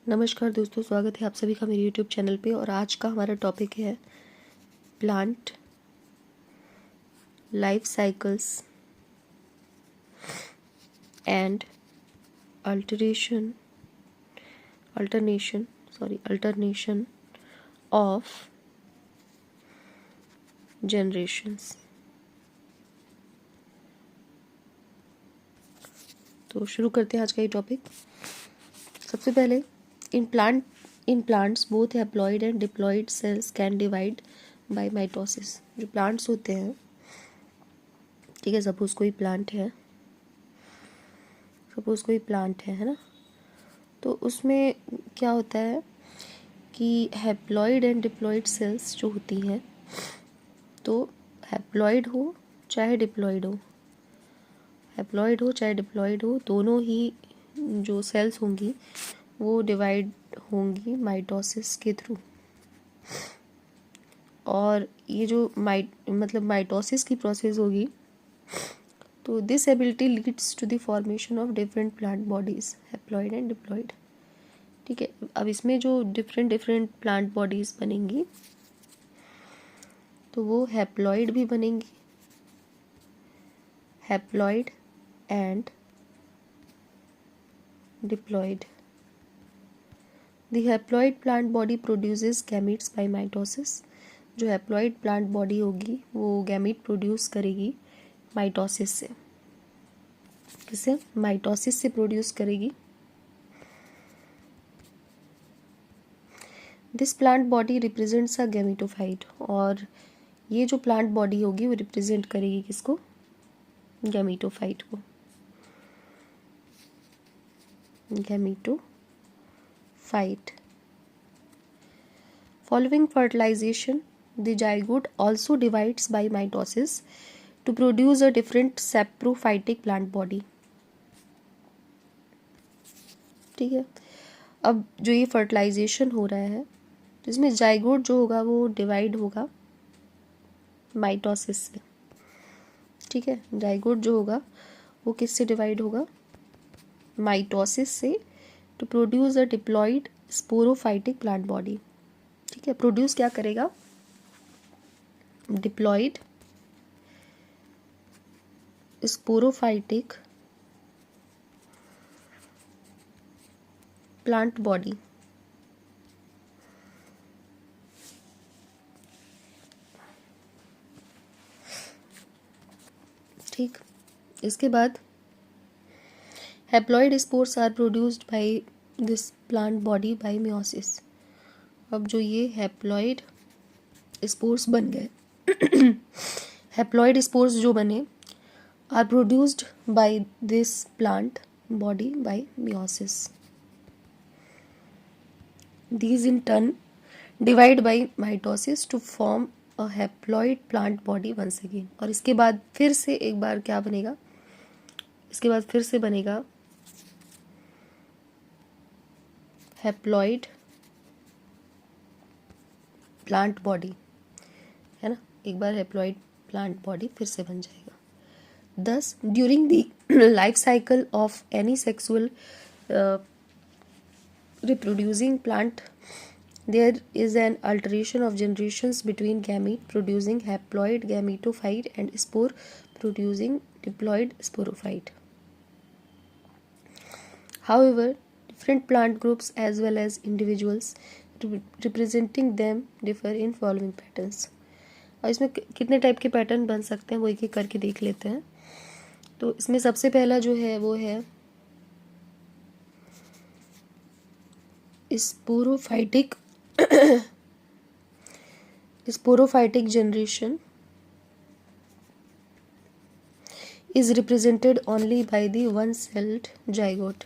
नमस्कार दोस्तों, स्वागत है आप सभी का मेरे यूट्यूब चैनल पे। और आज का हमारा टॉपिक है plant life cycles and alternation alternation of generations. तो शुरू करते हैं आज का ये टॉपिक। सबसे पहले in plants both haploid and diploid cells can divide by mitosis. जो प्लांट्स होते हैं, ठीक है, सपोज कोई प्लांट है ना, तो उसमें क्या होता है कि हैप्लॉइड एंड डिप्लॉइड सेल्स जो होती हैं, तो हैप्लॉइड हो चाहे डिप्लॉइड हो, दोनों ही जो सेल्स होंगी वो डिवाइड होंगी माइटोसिस के थ्रू। और ये जो माइटोसिस की प्रोसेस होगी, तो this ability leads to the formation of different plant bodies, haploid and diploid. ठीक है, अब इसमें जो डिफरेंट प्लांट बॉडीज बनेंगी, तो वो हैप्लॉइड भी बनेंगी, haploid and diploid. The haploid plant body produces gametes by mitosis। जो हैप्लॉइड प्लांट बॉडी होगी वो गैमीट प्रोड्यूस करेगी माइटोसिस से। किससे? माइटोसिस से प्रोड्यूस करेगी। This plant body represents a gametophyte. और ये जो प्लांट बॉडी होगी वो रिप्रेजेंट करेगी किसको? गैमीटोफाइट को। Gametophyte. Following fertilization, the zygote also divides by mitosis to produce a different saprophytic plant body। ठीक है, अब जो ये फर्टिलाइजेशन हो रहा है, तो इसमें जाइगोट जो होगा वो डिवाइड होगा माइटोसिस से। ठीक है, जाइगोट जो होगा वो किससे डिवाइड होगा? माइटोसिस से, to produce a diploid sporophytic plant body. ठीक है, प्रोड्यूस क्या करेगा? Diploid sporophytic plant body. ठीक, इसके बाद haploid spores are produced by this plant body by meiosis. अब जो ये हैप्लॉइड स्पोर्स बन गए हैप्लॉइड स्पोर्स जो बने are produced by this plant body by meiosis. These in turn divide by mitosis to form a haploid plant body once again। और इसके बाद फिर से एक बार क्या बनेगा? इसके बाद फिर से बनेगा हैप्लॉइड प्लांट बॉडी, है ना। एक बार हैप्लॉइड प्लांट बॉडी फिर से बन जाएगा। Thus, during the life cycle of any sexual reproducing plant, there is an alteration of generations between gamete producing haploid gametophyte and spore producing diploid sporophyte. However, different plant groups as well as individuals representing them differ in following patterns। और इसमें कितने type के pattern बन सकते हैं वो एक एक करके देख लेते हैं। तो इसमें सबसे पहला जो है वो है sporophytic generation is represented only by the one-celled zygote।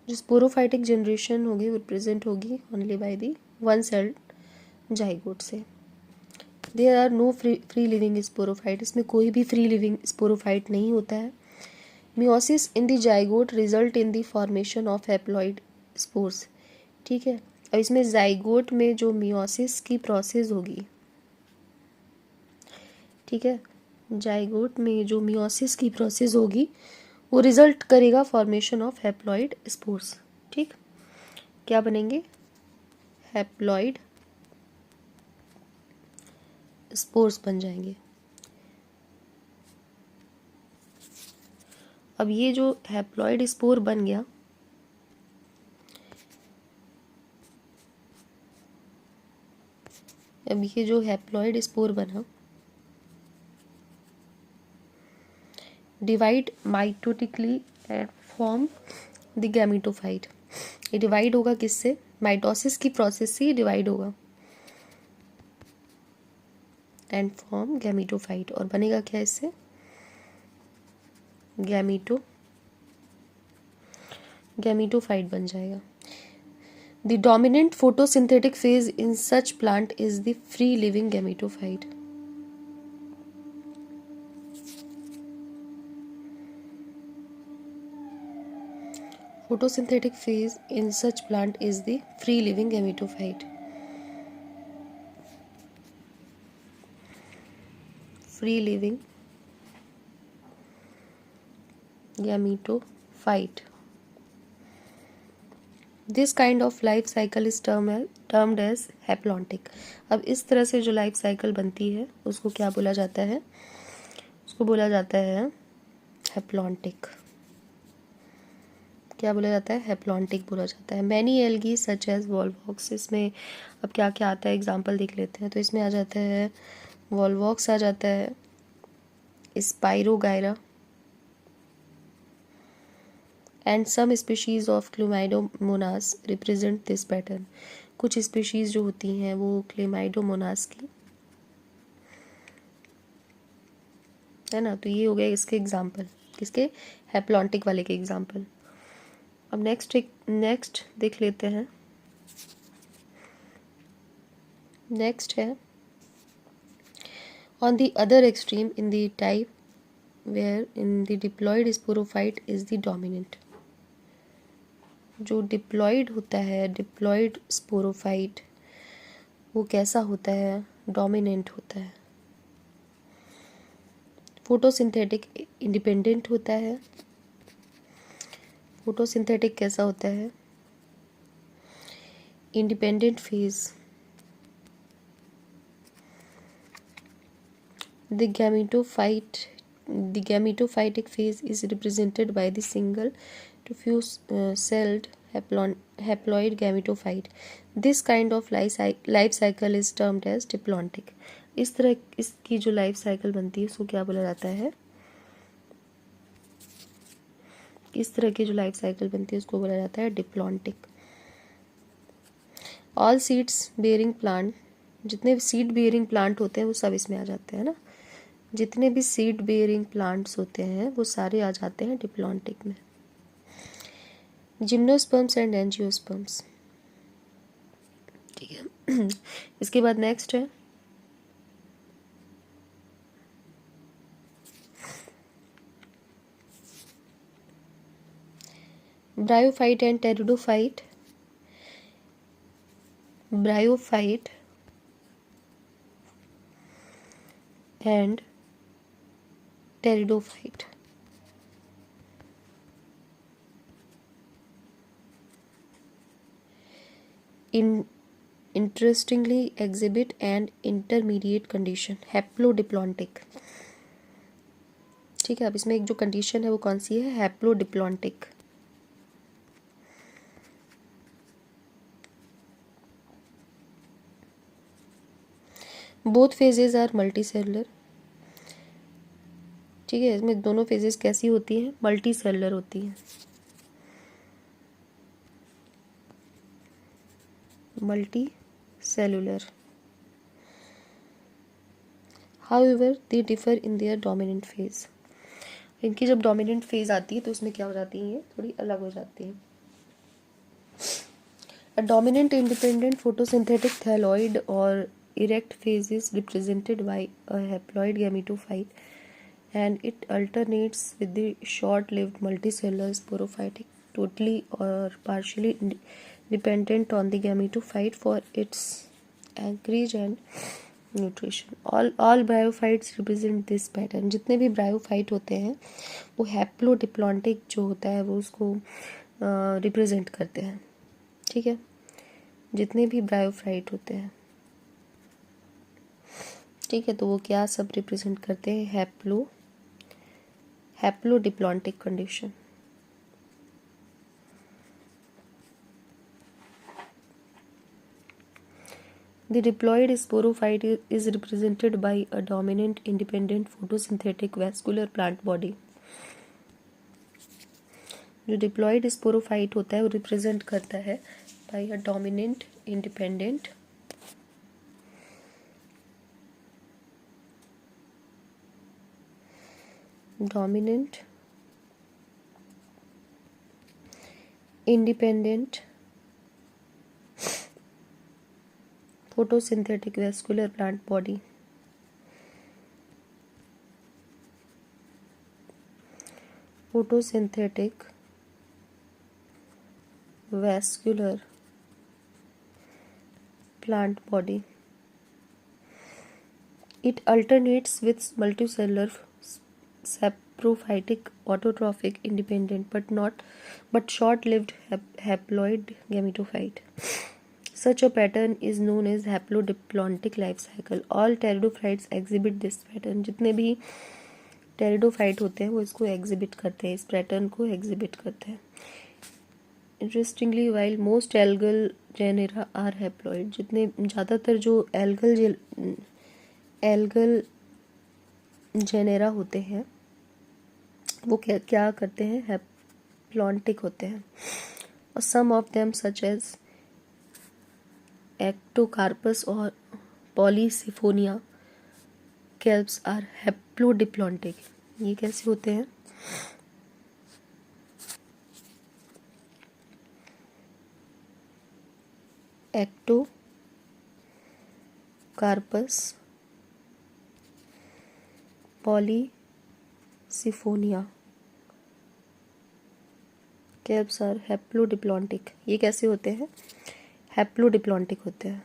जो स्पोरोफाइटिक जनरेशन होगी वो रिप्रेजेंट होगी only by the one celled zygote से। There are no free living sporophyte. इसमें कोई भी फ्री लिविंग स्पोरोफाइट नहीं होता है। Meiosis in the zygote result in the formation of haploid spores. ठीक है, अब इसमें जाइगोट में जो मियोसिस की प्रोसेस होगी, ठीक है, जाइगोट में जो मियोसिस की प्रोसेस होगी वो रिजल्ट करेगा फॉर्मेशन ऑफ हैप्लॉइड स्पोर्स। ठीक, क्या बनेंगे? हैप्लॉइड स्पोर्स बन जाएंगे। अब ये जो हैप्लॉइड स्पोर बन गया, अब ये जो हैप्लॉइड स्पोर बना, divide mitotically and form the gametophyte. ये डिवाइड होगा किससे? माइटोसिस की प्रोसेस से डिवाइड होगा एंड फॉर्म गैमेटोफाइट, और बनेगा क्या इससे? गैमेटोफाइट बन जाएगा। The dominant photosynthetic phase in such plant is the free living gametophyte. Photosynthetic phase in such plant is the free living gametophyte. Free living gametophyte. This kind of life cycle is termed as haplontic. अब इस तरह से जो life cycle बनती है उसको क्या बोला जाता है? उसको बोला जाता है हैप्लॉन्टिक। क्या बोला जाता है? हैप्लॉन्टिक बोला जाता है। Many algae such as Volvox, इसमें अब क्या क्या आता है एग्जांपल देख लेते हैं। तो इसमें आ जाता है वॉल्वॉक्स, आ जाता है Spirogyra and some species of Chlamydomonas represent this pattern. कुछ स्पीशीज जो होती हैं वो क्लेमाइडोमोनास की है ना। तो ये हो गया इसके एग्जांपल, किसके? हैप्लॉन्टिक वाले के एग्जांपल। अब नेक्स्ट देख लेते हैं। नेक्स्ट है on the other extreme in the type where in the diploid sporophyte is the dominant. जो डिप्लॉयड होता है, डिप्लॉयड स्पोरोफाइट, वो कैसा होता है? डोमिनेंट होता है। फोटोसिंथेटिक इंडिपेंडेंट होता है। फोटोसिंथेटिक कैसा होता है? Independent phase. The gametophytic phase is represented by the single to few celled haploid gametophyte. This kind of life cycle is termed as diplontic. इस तरह इसकी जो लाइफ साइकिल बनती है उसको क्या बोला जाता है? इस तरह की जो लाइफ साइकिल बनती है उसको बोला जाता है diplontic. All seeds bearing plant, जितने सीड बेयरिंग प्लांट होते हैं वो सब इसमें आ जाते हैं ना। जितने भी सीड बेयरिंग प्लांट्स होते हैं वो सारे आ जाते हैं डिप्लॉन्टिक में। जिम्नोस्पर्म्स एंड एंजियोस्पर्म्स, ठीक है। इसके बाद नेक्स्ट है bryophyte and pteridophyte. Bryophyte and pteridophyte. Interestingly exhibit an intermediate condition, haplodiplontic. ठीक है, अब इसमें एक जो कंडीशन है वो कौन सी है? Haplodiplontic. Both phases are multi cellular. ठीक है, इसमें दोनों फेजेस कैसी होती हैं? मल्टी सेलुलर होती हैं। Multi cellular. However, they differ in their dominant phase. इनकी जब डोमिनेंट फेज आती है तो उसमें क्या हो जाती है? ये थोड़ी अलग हो जाती है। A dominant independent photosynthetic thalloid or erect phase is represented by a haploid gametophyte, and it alternates with the short-lived multicellular sporophytic, totally or partially dependent on the gametophyte for its anchorage and nutrition. All bryophytes represent this pattern. जितने भी bryophyte होते हैं वो haplodiplontic जो होता है वो उसको रिप्रेजेंट करते हैं। ठीक है, जितने भी ब्रायोफाइट होते हैं, ठीक है, तो वो क्या सब रिप्रेजेंट करते हैं? Haplodiplontic condition. The diploid sporophyte is represented by a dominant independent photosynthetic vascular plant body. जो डिप्लॉयड स्पोरोफाइट होता है वो रिप्रेजेंट करता है by a dominant independent photosynthetic vascular plant body. Photosynthetic vascular plant body. It alternates with multicellular saprophytic autotrophic independent but short-lived haploid gametophyte. Such a pattern is known as haplodiplontic life cycle. All pteridophytes exhibit this pattern. जितने भी pteridophyte होते हैं वो इसको exhibit करते हैं, इस pattern को एग्जिबिट करते हैं। Interestingly while most algal genera are haploid, जितने ज़्यादातर जो एल्गल जेनेरा होते हैं वो क्या करते हैं? हैप्लॉन्टिक होते हैं। और some of them such as Ectocarpus और पॉलीसिफोनिया कैल्प्स आर हैप्लोडिप्लॉन्टिक। ये कैसे होते हैं? Ectocarpus, Polysiphonia kelps are haplodiplontic. ये कैसे होते हैं? हैप्लोडिप्लॉन्टिक होते हैं।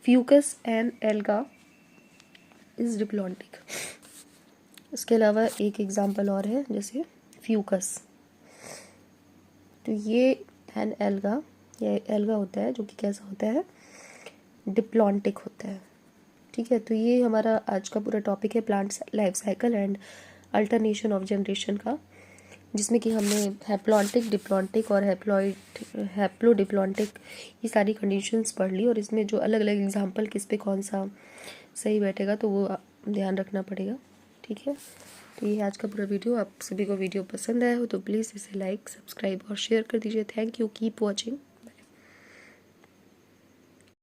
Fucus and alga is diplontic. इसके अलावा एक एग्जांपल और है, जैसे फ्यूकस। तो ये एंड एल्गा, ये एल्गा होता है जो कि कैसा होता है? डिप्लॉन्टिक होता है। ठीक है, तो ये हमारा आज का पूरा टॉपिक है plant life cycle and alternation of generation का, जिसमें कि हमने हैप्लॉन्टिक, डिप्लॉन्टिक और हैप्लोडिप्लॉन्टिक ये सारी कंडीशंस पढ़ ली। और इसमें जो अलग अलग एग्जांपल किस पे कौन सा सही बैठेगा तो वो ध्यान रखना पड़ेगा। ठीक है, तो ये आज का पूरा वीडियो। आप सभी को वीडियो पसंद आया हो तो प्लीज़ इसे लाइक, सब्सक्राइब और शेयर कर दीजिए। Thank you, keep watching.